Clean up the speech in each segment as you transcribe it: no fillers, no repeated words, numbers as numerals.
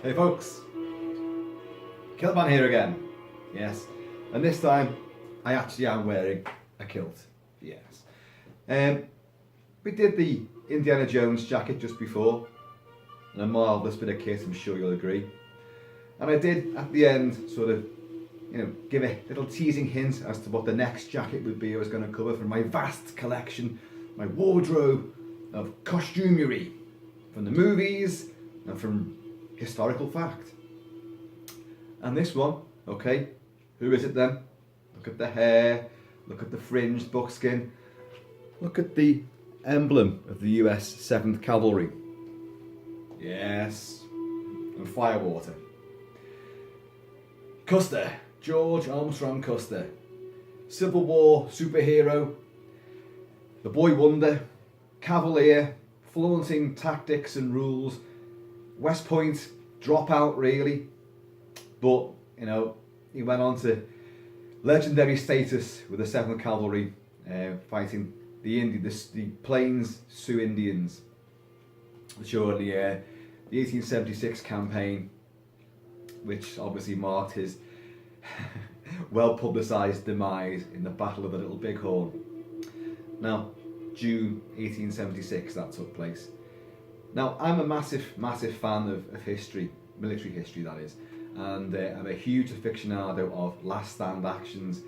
Hey folks, Kilt-Man here again. Yes, and this time I actually am wearing a kilt. Yes. We did the Indiana Jones jacket just before, and a marvellous bit of kit, I'm sure you'll agree. And I did at the end sort of, give a little teasing hint as to what the next jacket would be I was going to cover from my vast collection, my wardrobe of costumery from the movies and from historical fact. And this one, okay, who is it then? Look at the hair, look at the fringed buckskin, look at the emblem of the US 7th Cavalry. Yes, and firewater. Custer, George Armstrong Custer, Civil War superhero, the boy wonder, cavalier, flaunting tactics and rules, West Point dropout really, but he went on to legendary status with the 7th Cavalry, fighting the Plains Sioux Indians during the 1876 campaign, which obviously marked his well publicised demise in the Battle of the Little Bighorn. Now, June 1876 that took place. Now, I'm a massive fan of history, military history that is, and I'm a huge aficionado of last stand actions.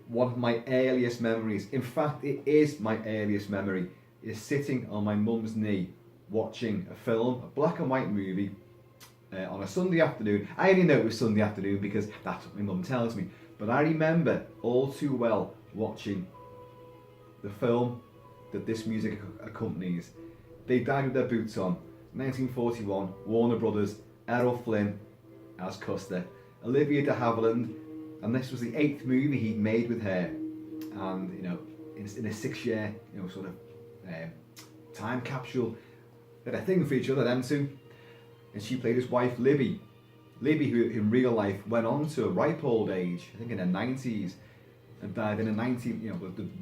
One of my earliest memories, in fact it is my earliest memory, is sitting on my mum's knee watching a film, a black and white movie, on a Sunday afternoon. I only know it was Sunday afternoon because that's what my mum tells me, but I remember all too well watching the film that this music accompanies. They Died with Their Boots On, 1941, Warner Brothers, Errol Flynn as Custer, Olivia de Havilland, and this was the 8th movie he'd made with her, and in a 6-year sort of time capsule, they had a thing for each other, them two, and she played his wife Libby, who in real life went on to a ripe old age, I think in her 90s, and died in the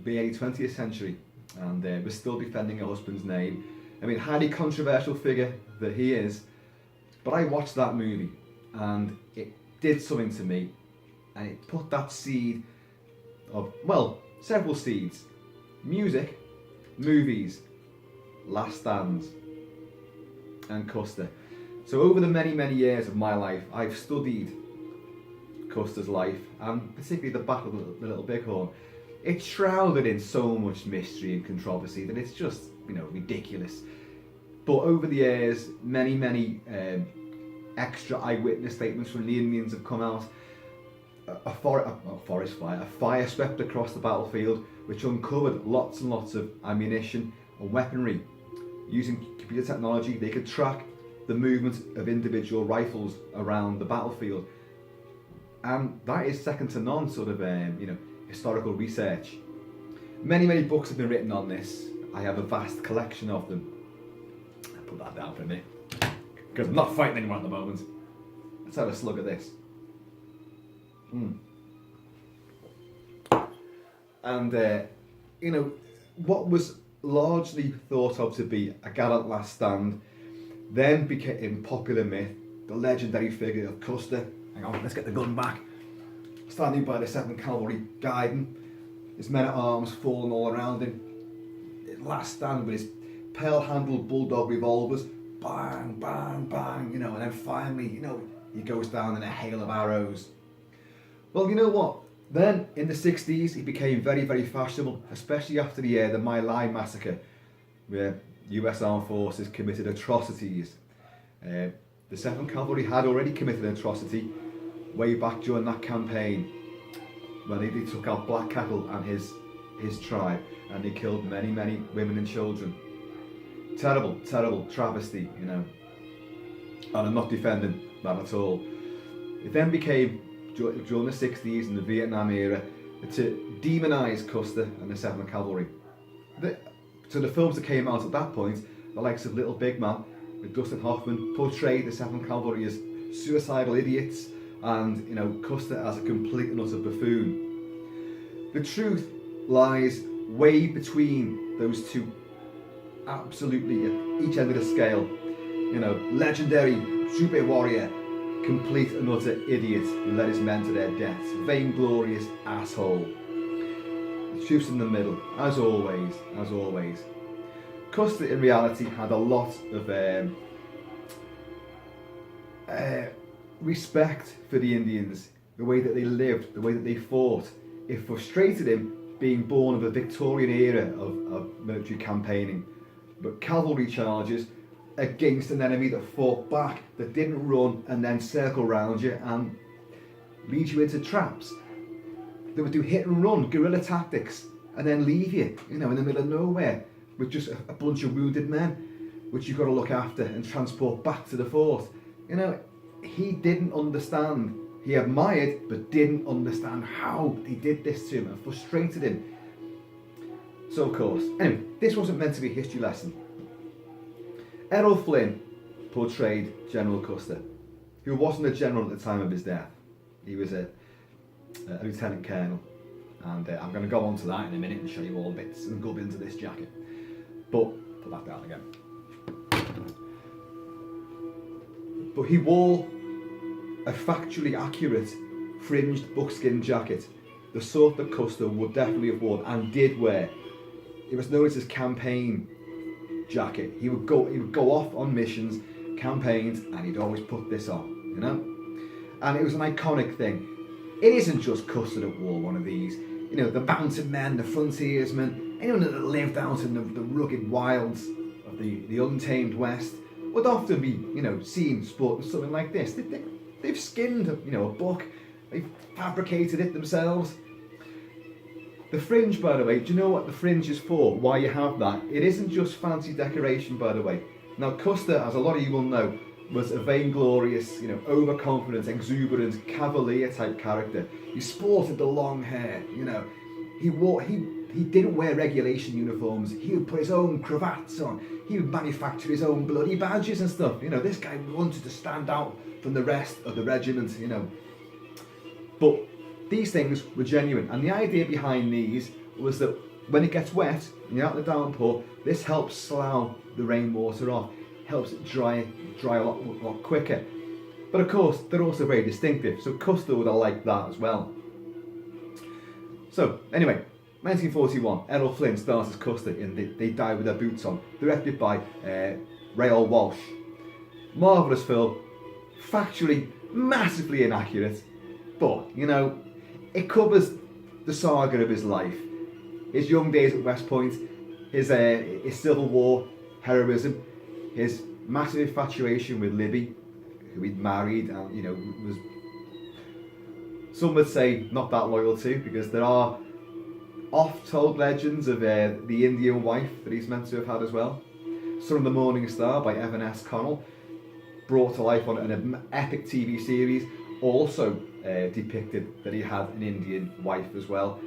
the early 20th century, and was still defending her husband's name. I mean, highly controversial figure that he is, but I watched that movie and it did something to me, and it put that seed of, well, several seeds: music, movies, last stands, and Custer. So over the many years of my life, I've studied Custer's life, and particularly the Battle of the Little Bighorn. It's shrouded in so much mystery and controversy that it's just ridiculous. But over the years, many extra eyewitness statements from the Indians have come out. A fire swept across the battlefield, which uncovered lots and lots of ammunition and weaponry. Using computer technology, they could track the movement of individual rifles around the battlefield, and that is second to none sort of historical research. Many books have been written on this. I have a vast collection of them. I'll put that down for a minute because I'm not fighting anyone at the moment. Let's have a slug of this. And what was largely thought of to be a gallant last stand then became popular myth. The legendary figure of Custer, hang on, let's get the gun back, standing by the 7th Cavalry, guiding his men-at-arms falling all around him. Last stand with his pale-handled bulldog revolvers, bang, bang, bang, and then finally, he goes down in a hail of arrows. Well, you know what? Then, in the 60s, he became very fashionable, especially after the My Lai massacre, where US Armed Forces committed atrocities. The 7th Cavalry had already committed an atrocity way back during that campaign, when they took out Black Cattle and his tribe, and they killed many women and children. Terrible travesty, and I'm not defending that at all. It then became, during the 60s and the Vietnam era, to demonise Custer and the 7th Cavalry. So the films that came out at that point, the likes of Little Big Man with Dustin Hoffman, portrayed the 7th Cavalry as suicidal idiots, and Custer as a complete and utter buffoon. The truth lies way between those two, absolutely at each end of the scale. Legendary super warrior, complete and utter idiot who led his men to their deaths, vainglorious asshole. The truth's in the middle, as always, as always. Custer in reality had a lot of respect for the Indians, the way that they lived, the way that they fought. It frustrated him being born of a Victorian era of military campaigning. But cavalry charges against an enemy that fought back, that didn't run and then circle round you and lead you into traps. They would do hit and run, guerrilla tactics, and then leave you, in the middle of nowhere with just a bunch of wounded men, which you've got to look after and transport back to the fort. He didn't understand. He admired, but didn't understand how they did this to him and frustrated him. So of course, anyway, this wasn't meant to be a history lesson. Errol Flynn portrayed General Custer, who wasn't a general at the time of his death. He was a lieutenant colonel, and I'm going to go on to that in a minute and show you all the bits and gubbins of this jacket. But put that down again. But he wore a factually accurate fringed buckskin jacket, the sort that Custer would definitely have worn and did wear. It was known as his campaign jacket. He would go off on missions, campaigns, and he'd always put this on, And it was an iconic thing. It isn't just Custer that wore one of these. The mountain men, the frontiersmen, anyone that lived out in the rugged wilds of the untamed West would often be, seen sporting something like this. They've skinned, a buck. They've fabricated it themselves. The fringe, by the way, do you know what the fringe is for? Why you have that? It isn't just fancy decoration, by the way. Now, Custer, as a lot of you will know, was a vainglorious, overconfident, exuberant, cavalier type character. He sported the long hair, He didn't wear regulation uniforms. He would put his own cravats on. He would manufacture his own bloody badges and stuff. This guy wanted to stand out from the rest of the regiment, But these things were genuine, and the idea behind these was that when it gets wet and you're out in the downpour, this helps slough the rainwater off, helps it dry a lot quicker. But of course, they're also very distinctive, so Custer would have liked that as well. So anyway, 1941, Errol Flynn stars as Custer in They Die With Their Boots On, directed by Raoul Walsh. Marvellous film, factually massively inaccurate, but it covers the saga of his life, his young days at West Point, his Civil War heroism, his massive infatuation with Libby, who he'd married and was, some would say, not that loyal to, because there are oft-told legends of the Indian wife that he's meant to have had as well. Son of the Morning Star by Evan S. Connell, brought to life on an epic TV series, also depicted that he had an Indian wife as well.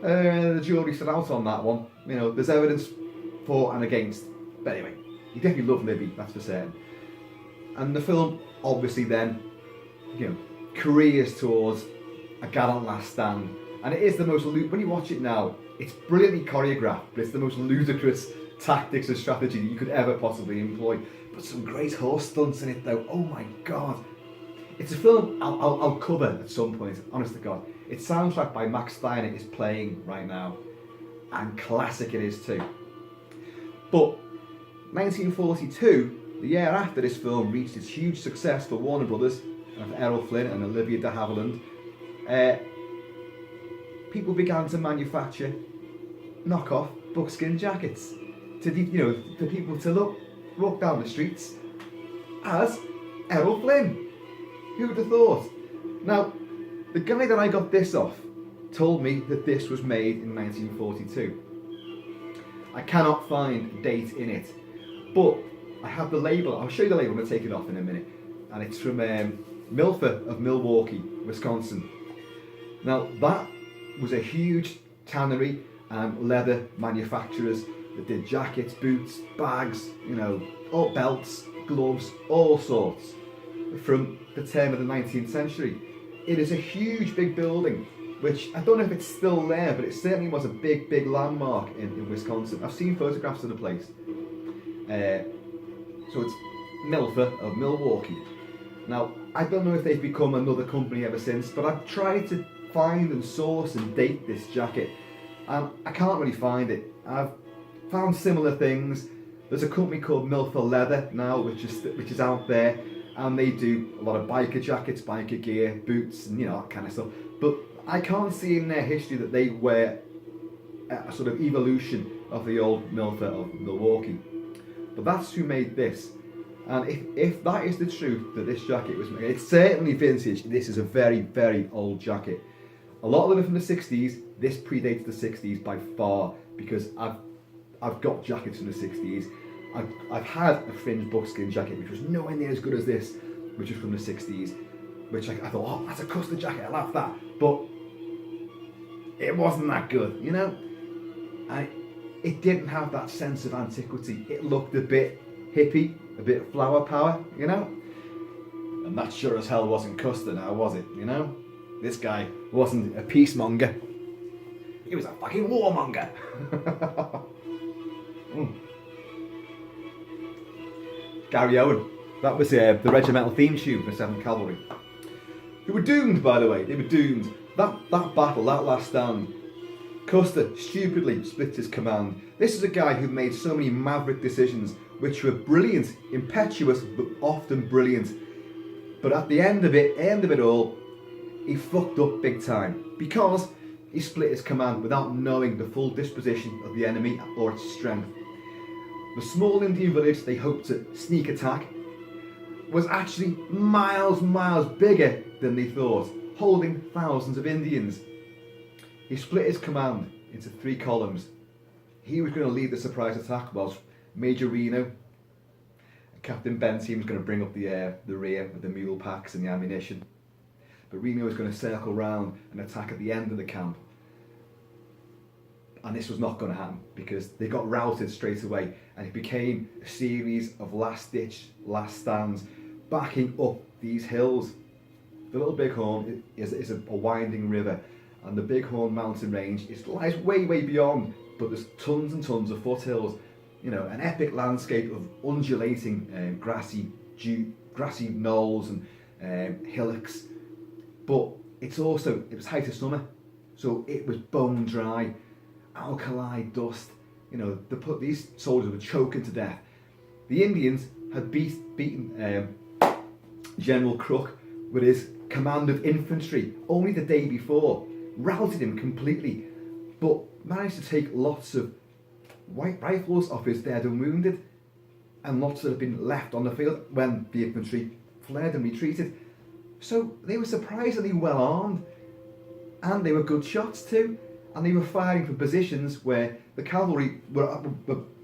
The jury's still out on that one. There's evidence for and against. But anyway, he definitely loved Libby, that's for certain. And the film, obviously then, careers towards a gallant last stand. And it is the most, when you watch it now, it's brilliantly choreographed, but it's the most ludicrous tactics and strategy that you could ever possibly employ. But some great horse stunts in it though, oh my god. It's a film I'll cover at some point, honest to God. Its soundtrack by Max Steiner is playing right now, and classic it is too. But 1942, the year after this film reached its huge success for Warner Brothers, and for Errol Flynn and Olivia de Havilland, people began to manufacture knockoff buckskin jackets for people to walk down the streets as Errol Flynn. Who would have thought? Now, the guy that I got this off told me that this was made in 1942. I cannot find a date in it, but I have the label. I'll show you the label. I'm going to take it off in a minute, and it's from Milford of Milwaukee, Wisconsin. Now, that was a huge tannery and leather manufacturers that did jackets, boots, bags, all belts, gloves, all sorts, from the turn of the 19th century. It is a huge big building, which I don't know if it's still there, but it certainly was a big landmark in Wisconsin. I've seen photographs of the place. So it's Milfer of Milwaukee. Now, I don't know if they've become another company ever since, but I've tried to find and source and date this jacket, and I can't really find it. I've found similar things. There's a company called Milfer Leather now, which is out there, and they do a lot of biker jackets, biker gear, boots, and that kind of stuff. But I can't see in their history that they were a sort of evolution of the old Milfer of Milwaukee. But that's who made this. And if that is the truth, that this jacket was made, it's certainly vintage. This is a very, very old jacket. A lot of them are from the 60s. This predates the 60s by far, because I've got jackets from the 60s. I've had a fringed buckskin jacket, which was nowhere near as good as this, which was from the 60s, which I thought, oh, that's a Custer jacket, I'll have that. But it wasn't that good, it didn't have that sense of antiquity. It looked a bit hippie, a bit flower power, And that sure as hell wasn't Custer now, was it, This guy wasn't a peacemonger. He was a fucking warmonger. Gary Owen. That was the regimental theme tune for 7th Cavalry. Who were doomed, by the way. They were doomed. That battle, that last stand, Custer stupidly split his command. This is a guy who made so many maverick decisions, which were brilliant, impetuous, but often brilliant. But at the end of it all, he fucked up big time, because he split his command without knowing the full disposition of the enemy or its strength. The small Indian village they hoped to sneak attack was actually miles bigger than they thought, holding thousands of Indians. He split his command into 3 columns. He was going to lead the surprise attack, whilst Major Reno and Captain Benty was going to bring up the rear with the mule packs and the ammunition. But Reno was going to circle round and attack at the end of the camp. And this was not going to happen, because they got routed straight away, and it became a series of last-ditch, last stands, backing up these hills. The Little Bighorn is a winding river, and the Bighorn mountain range lies way beyond, but there's tons and tons of foothills, an epic landscape of undulating grassy knolls and hillocks. But it was height of summer, so it was bone dry, alkali dust. These soldiers were choking to death. The Indians had beaten General Crook with his command of infantry only the day before, routed him completely, but managed to take lots of white rifles off his dead and wounded, and lots that had been left on the field when the infantry fled and retreated. So they were surprisingly well armed, and they were good shots too, and they were firing from positions where the cavalry were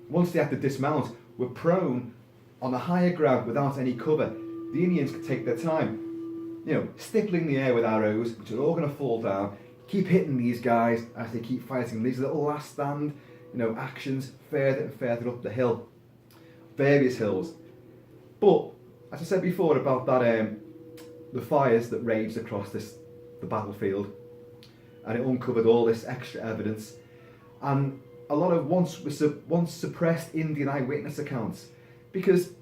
once they had to dismount, were prone on a higher ground without any cover. The Indians could take their time, stippling the air with arrows, which are all going to fall down, keep hitting these guys as they keep fighting these little last stand, actions further and further up the hill, various hills. But as I said before about that, the fires that raged across the battlefield, and it uncovered all this extra evidence, and a lot of once suppressed Indian eyewitness accounts, because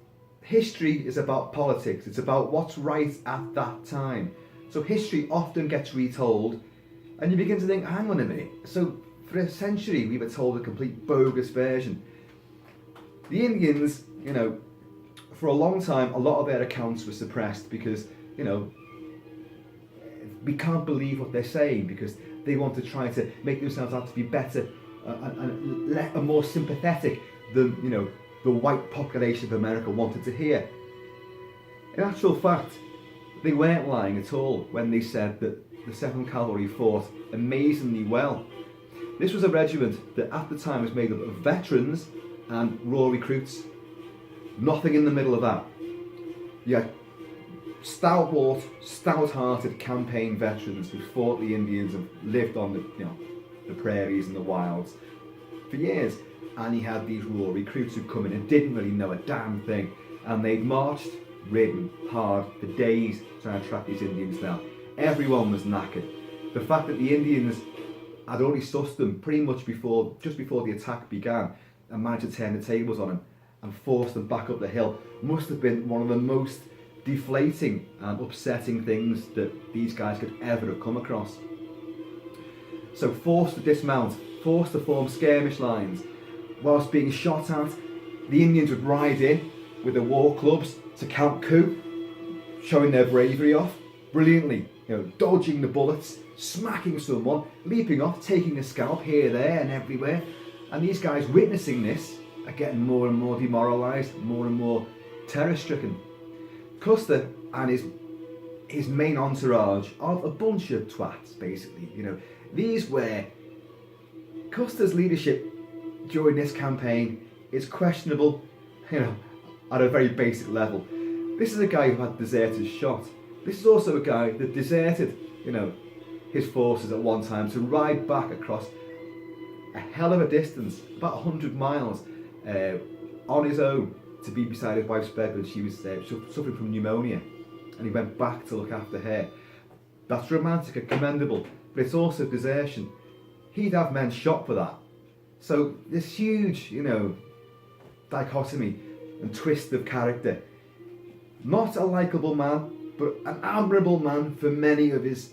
history is about politics. It's about what's right at that time. So history often gets retold, and you begin to think, hang on a minute, so for a century we were told a complete bogus version. The Indians, for a long time, a lot of their accounts were suppressed because, we can't believe what they're saying, because they want to try to make themselves out to be better and more sympathetic than, the white population of America wanted to hear. In actual fact, they weren't lying at all when they said that the 7th Cavalry fought amazingly well. This was a regiment that at the time was made up of veterans and raw recruits. Nothing in the middle of that. You had stalwart, stout-hearted campaign veterans who fought the Indians and lived on the prairies and the wilds for years. And he had these raw recruits who come in and didn't really know a damn thing, and they'd marched, ridden hard for days trying to track these Indians down. Everyone was knackered. The fact that the Indians had already sussed them pretty much just before the attack began, and managed to turn the tables on them, and forced them back up the hill must have been one of the most deflating and upsetting things that these guys could ever have come across. So forced to dismount, forced to form skirmish lines. Whilst being shot at, the Indians would ride in with their war clubs to Camp Coup, showing their bravery off brilliantly, dodging the bullets, smacking someone, leaping off, taking a scalp here, there and everywhere. And these guys witnessing this are getting more and more demoralised, more and more terror-stricken. Custer and his main entourage of a bunch of twats, basically. These were Custer's leadership during this campaign is questionable, at a very basic level. This is a guy who had deserters shot. This is also a guy that deserted, his forces at one time to ride back across a hell of a distance, about 100 miles, on his own, to be beside his wife's bed when she was suffering from pneumonia, and he went back to look after her. That's romantic and commendable, but it's also desertion. He'd have men shot for that. So this huge, dichotomy and twist of character. Not a likeable man, but an admirable man for many of his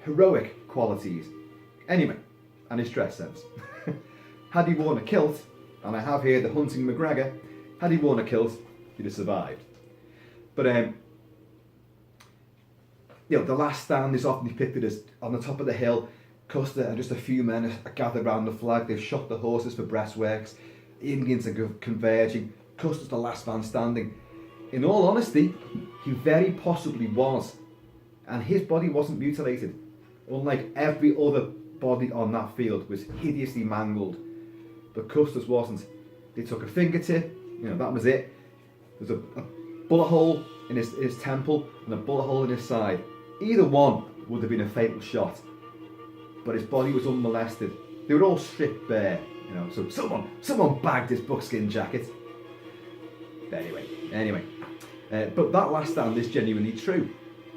heroic qualities. Anyway, and his dress sense. Had he worn a kilt, and I have here the hunting Macgregor, had he worn a kilt, he'd have survived. But the last stand is often depicted as on the top of the hill. Custer and just a few men are gathered around the flag. They've shot the horses for breastworks. The Indians are converging. Custer's the last man standing. In all honesty, he very possibly was. And his body wasn't mutilated. Unlike every other body on that field was hideously mangled. But Custer's wasn't. They took a fingertip, that was it. There's a bullet hole in his temple and a bullet hole in his side. Either one would have been a fatal shot. But his body was unmolested. They were all stripped bare, so someone bagged his buckskin jacket. Anyway, but that last stand is genuinely true.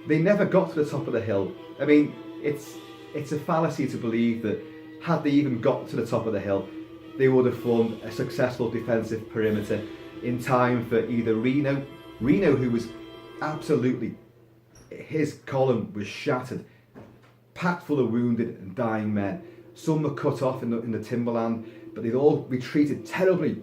They never got to the top of the hill. I mean, it's a fallacy to believe that had they even got to the top of the hill, they would have formed a successful defensive perimeter in time for either Reno, who was absolutely, his column was shattered, packed full of wounded and dying men. Some were cut off in the timberland, but they'd all retreated terribly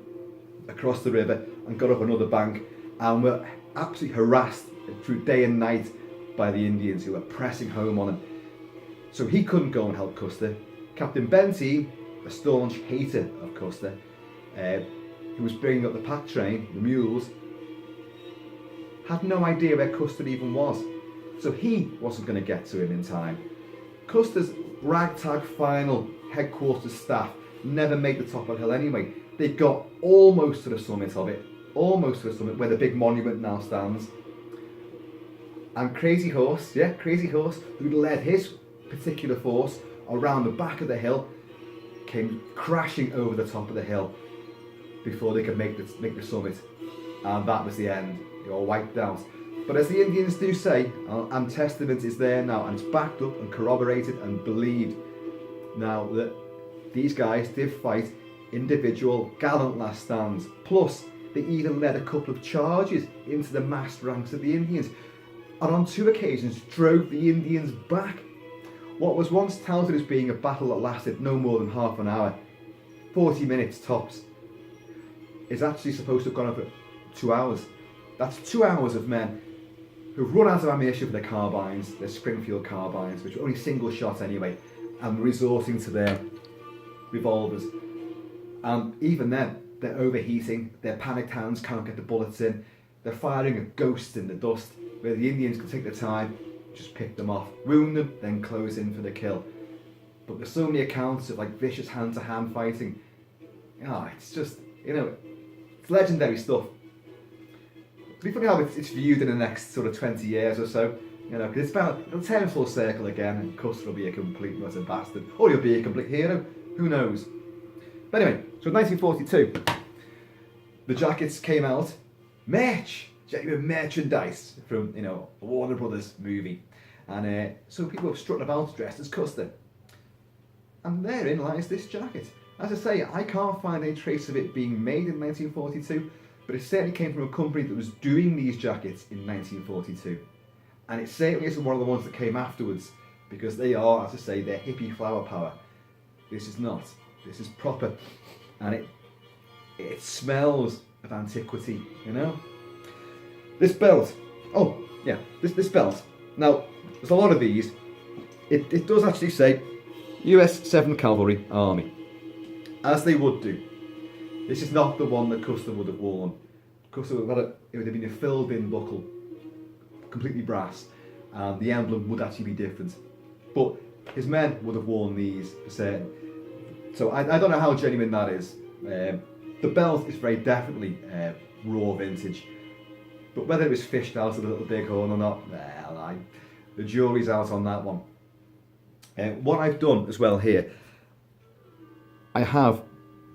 across the river and got up another bank and were absolutely harassed through day and night by the Indians who were pressing home on him. So he couldn't go and help Custer. Captain Benteen, a staunch hater of Custer, who was bringing up the pack train, the mules, had no idea where Custer even was. So he wasn't going to get to him in time. Custer's ragtag final headquarters staff never made the top of the hill anyway. They got almost to the summit of it, almost to the summit where the big monument now stands. And Crazy Horse, who led his particular force around the back of the hill, came crashing over the top of the hill before they could make the summit. And that was the end. They all wiped out. But as the Indians do say, and testament is there now, and it's backed up and corroborated and believed now, that these guys did fight individual gallant last stands. Plus, they even led a couple of charges into the massed ranks of the Indians, and on 2 occasions drove the Indians back. What was once touted as being a battle that lasted no more than half an hour, 40 minutes tops, is actually supposed to have gone on for 2 hours. That's 2 hours of men who've run out of ammunition for their carbines, their Springfield carbines, which were only single shot anyway, and resorting to their revolvers. And even then, they're overheating, their panicked hands can't get the bullets in, they're firing at ghosts in the dust, where the Indians can take their time, just pick them off, wound them, then close in for the kill. But there's so many accounts of vicious hand-to-hand fighting. It's just, it's legendary stuff. It'll be funny how it's viewed in the next sort of 20 years or so, because it'll turn full circle again, and Custer will be a complete and utter bastard, or he'll be a complete hero, who knows. But anyway, so in 1942, the jackets came out, genuine merchandise from, a Warner Brothers movie. And so people were strutting about dressed as Custer. And therein lies this jacket. As I say, I can't find any trace of it being made in 1942, but it certainly came from a company that was doing these jackets in 1942. And it certainly isn't one of the ones that came afterwards, because they are, as I say, they're hippie flower power. This is not. This is proper. And it smells of antiquity, you know? This belt. Oh, yeah, this belt. Now, there's a lot of these. It does actually say US 7th Cavalry Army, as they would do. This is not the one that Custer would have worn. Custer would have been a filled-in buckle, completely brass, and the emblem would actually be different. But his men would have worn these for certain. So I don't know how genuine that is. The belt is very definitely raw vintage, but whether it was fished out of the Little Bighorn or not, well, the jury's out on that one. What I've done as well here, I have,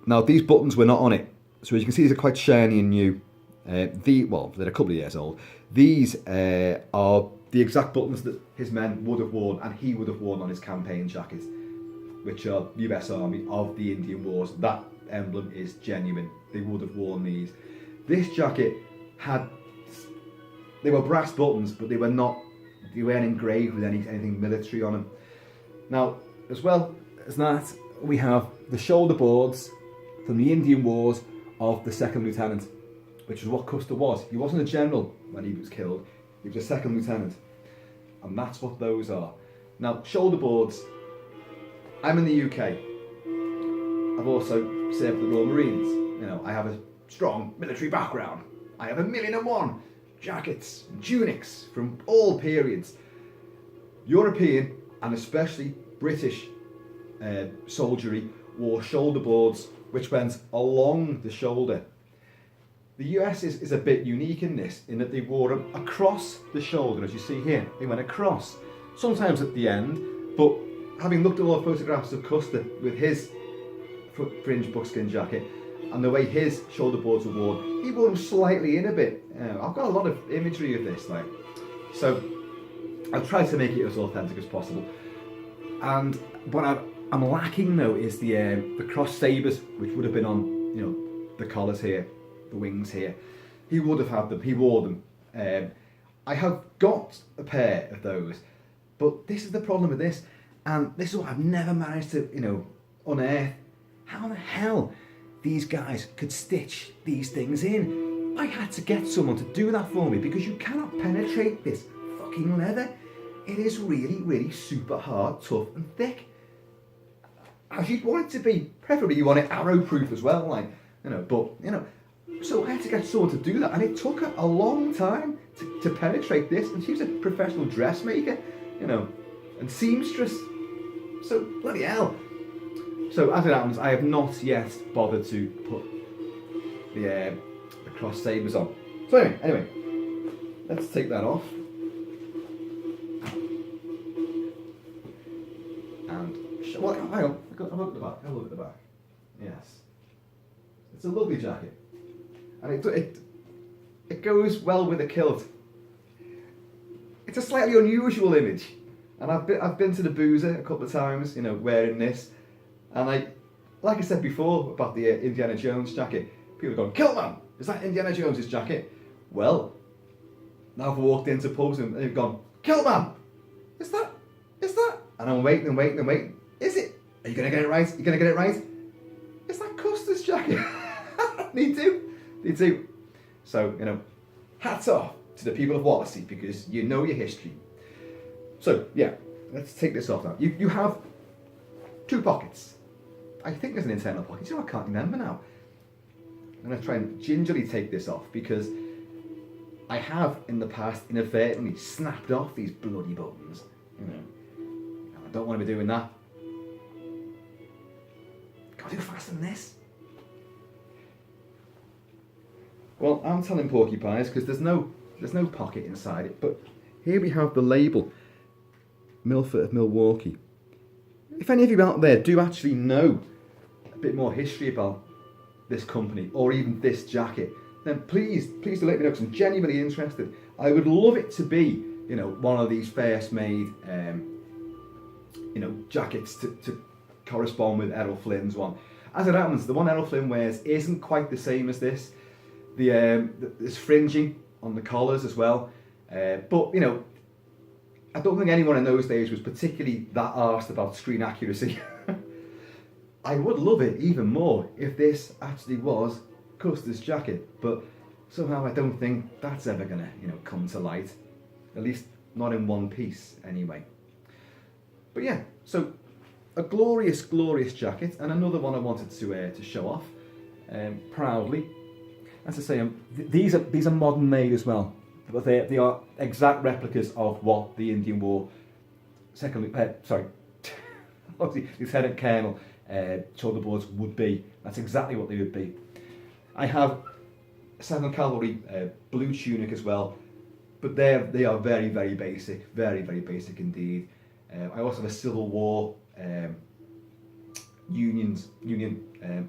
now these buttons were not on it, so as you can see these are quite shiny and new. Well, they're a couple of years old. These are the exact buttons that his men would have worn and he would have worn on his campaign jacket, which are US Army of the Indian Wars. That emblem is genuine. They would have worn these. This jacket they were brass buttons, but they weren't engraved with anything military on them. Now, as well as that, we have the shoulder boards from the Indian Wars of the second lieutenant, which is what Custer was. He wasn't a general when he was killed, he was a second lieutenant. And that's what those are. Now, shoulder boards, I'm in the UK. I've also served the Royal Marines. You know, I have a strong military background. I have 1,000,001 jackets and tunics from all periods. European and especially British soldiery wore shoulder boards which went along the shoulder. The US is a bit unique in this, in that they wore them across the shoulder, as you see here. They went across, sometimes at the end, but having looked at all the photographs of Custer with his fringed buckskin jacket and the way his shoulder boards were worn, he wore them slightly in a bit. I've got a lot of imagery of this, so I've tried to make it as authentic as possible. And what I'm lacking though is the cross sabres, which would have been on, you know, the collars here, the wings here. He would have had them. He wore them. I have got a pair of those, but this is the problem with this, and this is what I've never managed to, you know, unearth. How the hell these guys could stitch these things in? I had to get someone to do that for me, because you cannot penetrate this fucking leather. It is really, really super hard, tough and thick, as you'd want it to be. Preferably you want it arrow proof as well, like, you know, but, you know, so I had to get someone to do that, and it took her a long time to penetrate this, and she was a professional dressmaker, you know, and seamstress, so bloody hell. So as it happens, I have not yet bothered to put the cross sabres on. So anyway, let's take that off. And well, hang on, have a look at the back. Have a look at the back. Yes, it's a lovely jacket, and it goes well with a kilt. It's a slightly unusual image, and I've been to the Boozer a couple of times, you know, wearing this, and like I said before about the Indiana Jones jacket, people are going, Kilt-Man, is that Indiana Jones's jacket? Well, now I've walked into pubs and they've gone, Kilt-Man, is that? And I'm waiting. Is it? Are you going to get it right? You're going to get it right? Is that Custer's jacket? Need to. So, you know, hats off to the people of Wallasey, because you know your history. So, yeah, let's take this off now. You have two pockets. I think there's an internal pocket. You know, I can't remember now. I'm going to try and gingerly take this off, because I have in the past inadvertently snapped off these bloody buttons. You know, I don't want to be doing that. Can I do faster than this? Well, I'm telling porcupines because there's no pocket inside it. But here we have the label, Milford of Milwaukee. If any of you out there do actually know a bit more history about this company or even this jacket, then please do let me know, because I'm genuinely interested. I would love it to be, you know, one of these first made, you know, jackets to correspond with Errol Flynn's one. As it happens, the one Errol Flynn wears isn't quite the same as this. There's fringing on the collars as well. But, you know, I don't think anyone in those days was particularly that arsed about screen accuracy. I would love it even more if this actually was Custer's jacket, but somehow I don't think that's ever going to, you know, come to light. At least not in one piece, anyway. But yeah, so a glorious, glorious jacket, and another one I wanted to show off proudly. As I say, these are modern made as well, but they are exact replicas of what the Indian wore. Lieutenant Colonel shoulder boards would be. That's exactly what they would be. I have 7th Cavalry blue tunic as well, but they are very, very basic, very, very basic indeed. I also have a Civil War Union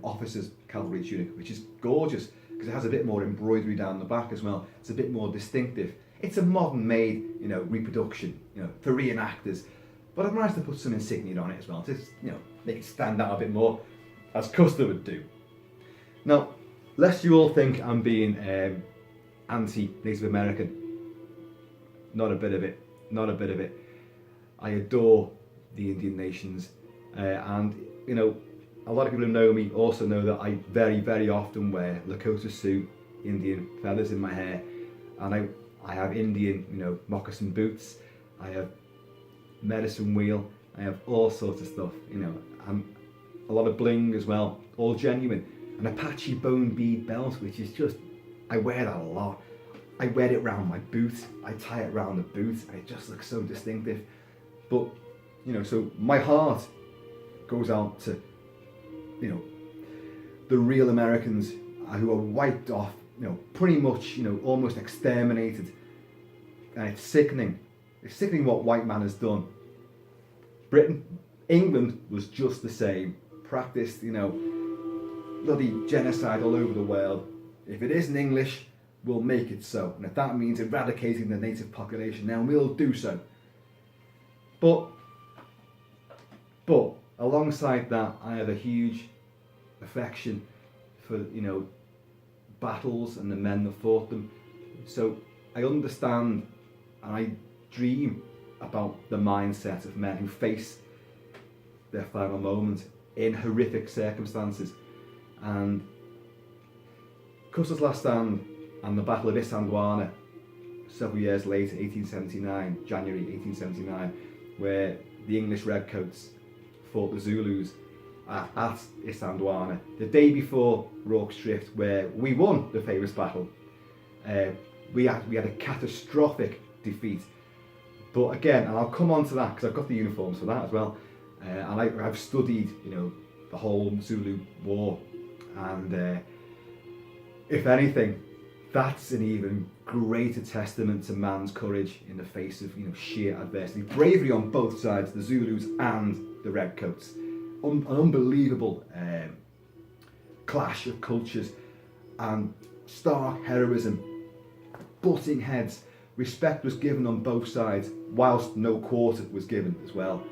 officers cavalry tunic, which is gorgeous because it has a bit more embroidery down the back as well. It's a bit more distinctive. It's a modern made, you know, reproduction, you know, for reenactors, but I've managed to put some insignia on it as well to, you know, make it stand out a bit more, as Custer would do. Now, lest you all think I'm being anti-Native American, not a bit of it, not a bit of it. I adore the Indian nations, and you know, a lot of people who know me also know that I very, very often wear Lakota suit, Indian feathers in my hair, and I have Indian, you know, moccasin boots. I have medicine wheel. I have all sorts of stuff, you know, and a lot of bling as well, all genuine. An Apache bone bead belt, which is just, I wear that a lot. I wear it around my boot. I tie it around the boot, and it just looks so distinctive. But, you know, so my heart goes out to, you know, the real Americans who are wiped off, you know, pretty much, you know, almost exterminated. And it's sickening. It's sickening what white man has done. England was just the same. Practiced, you know, bloody genocide all over the world. If it isn't English, we'll make it so. And if that means eradicating the native population, then we'll do so. But alongside that, I have a huge affection for, you know, battles and the men that fought them. So I understand and I dream about the mindset of men who face their final moment in horrific circumstances. And Custer's Last Stand and the Battle of Isandlwana several years later, 1879, January 1879, where the English redcoats fought the Zulus at Isandlwana, the day before Rorke's Drift, where we won the famous battle. We had a catastrophic defeat. But again, and I'll come on to that because I've got the uniforms for that as well, and I've studied, you know, the whole Zulu war, and if anything, that's an even greater testament to man's courage in the face of, you know, sheer adversity. Bravery on both sides, the Zulus and the Redcoats. An unbelievable clash of cultures and stark heroism, butting heads. Respect was given on both sides, whilst no quarter was given as well.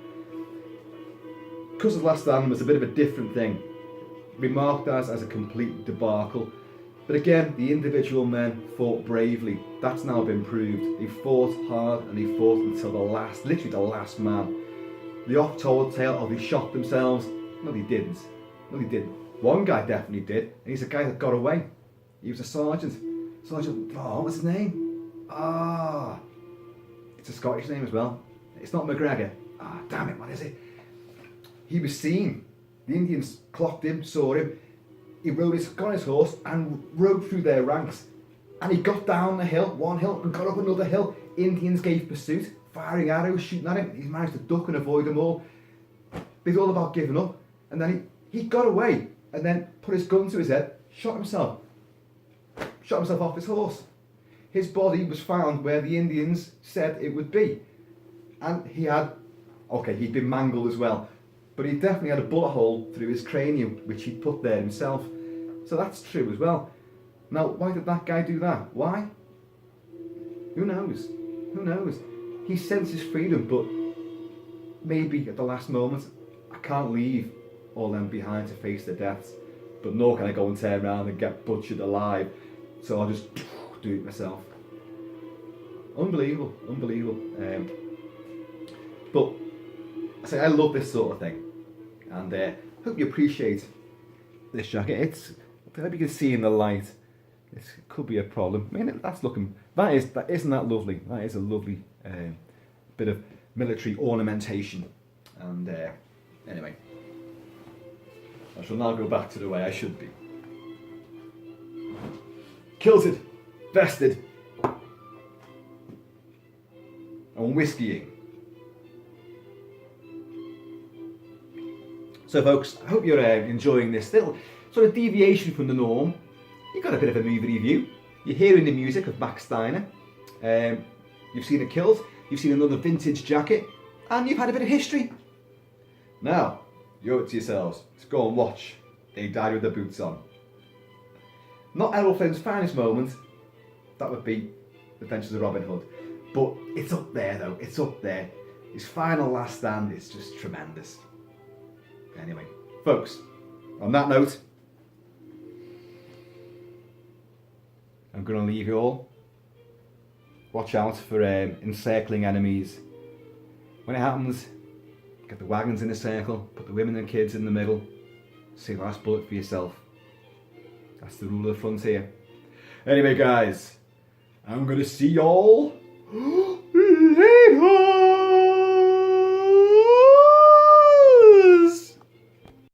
Custer's Last Stand was a bit of a different thing, remarked as a complete debacle. But again, the individual men fought bravely. That's now been proved. They fought hard and they fought until the last, literally the last man. The oft-told tale of they shot themselves. No, they didn't. No, they didn't. One guy definitely did, and he's a guy that got away. He was a sergeant. Sergeant, oh, what's his name? It's a Scottish name as well. It's not Macgregor. Damn it, what is it? He was seen. The Indians clocked him, saw him. He got on his horse and rode through their ranks. And he got down the hill, one hill, and got up another hill. Indians gave pursuit, firing arrows, shooting at him. He managed to duck and avoid them all. He's all about giving up. And then he got away and then put his gun to his head, shot himself off his horse. His body was found where the Indians said it would be. And he'd been mangled as well, but he definitely had a bullet hole through his cranium, which he'd put there himself. So that's true as well. Now, why did that guy do that? Why? Who knows? Who knows? He senses freedom, but maybe at the last moment, I can't leave all them behind to face their deaths. But nor can I go and turn around and get butchered alive. So I'll just do it myself. Unbelievable, unbelievable. But I say I love this sort of thing, and hope you appreciate this jacket. I hope you can see in the light. It could be a problem. I mean, isn't that lovely? That is a lovely bit of military ornamentation. And anyway, I shall now go back to the way I should be. Kilted, vested, and whiskying. So folks, I hope you're enjoying this little sort of deviation from the norm. You got a bit of a movie review. You're hearing the music of Max Steiner. You've seen a kilt. You've seen another vintage jacket. And you've had a bit of history. Now, you owe it to yourselves to go and watch They Died with Their Boots On. Not Errol Flynn's finest moment. That would be The Adventures of Robin Hood. But it's up there though. It's up there. His final last stand is just tremendous. Anyway, folks, on that note, I'm going to leave you all. Watch out for encircling enemies. When it happens, get the wagons in a circle, put the women and kids in the middle, save the last bullet for yourself. That's the rule of the frontier. Anyway guys, I'm going to see y'all later.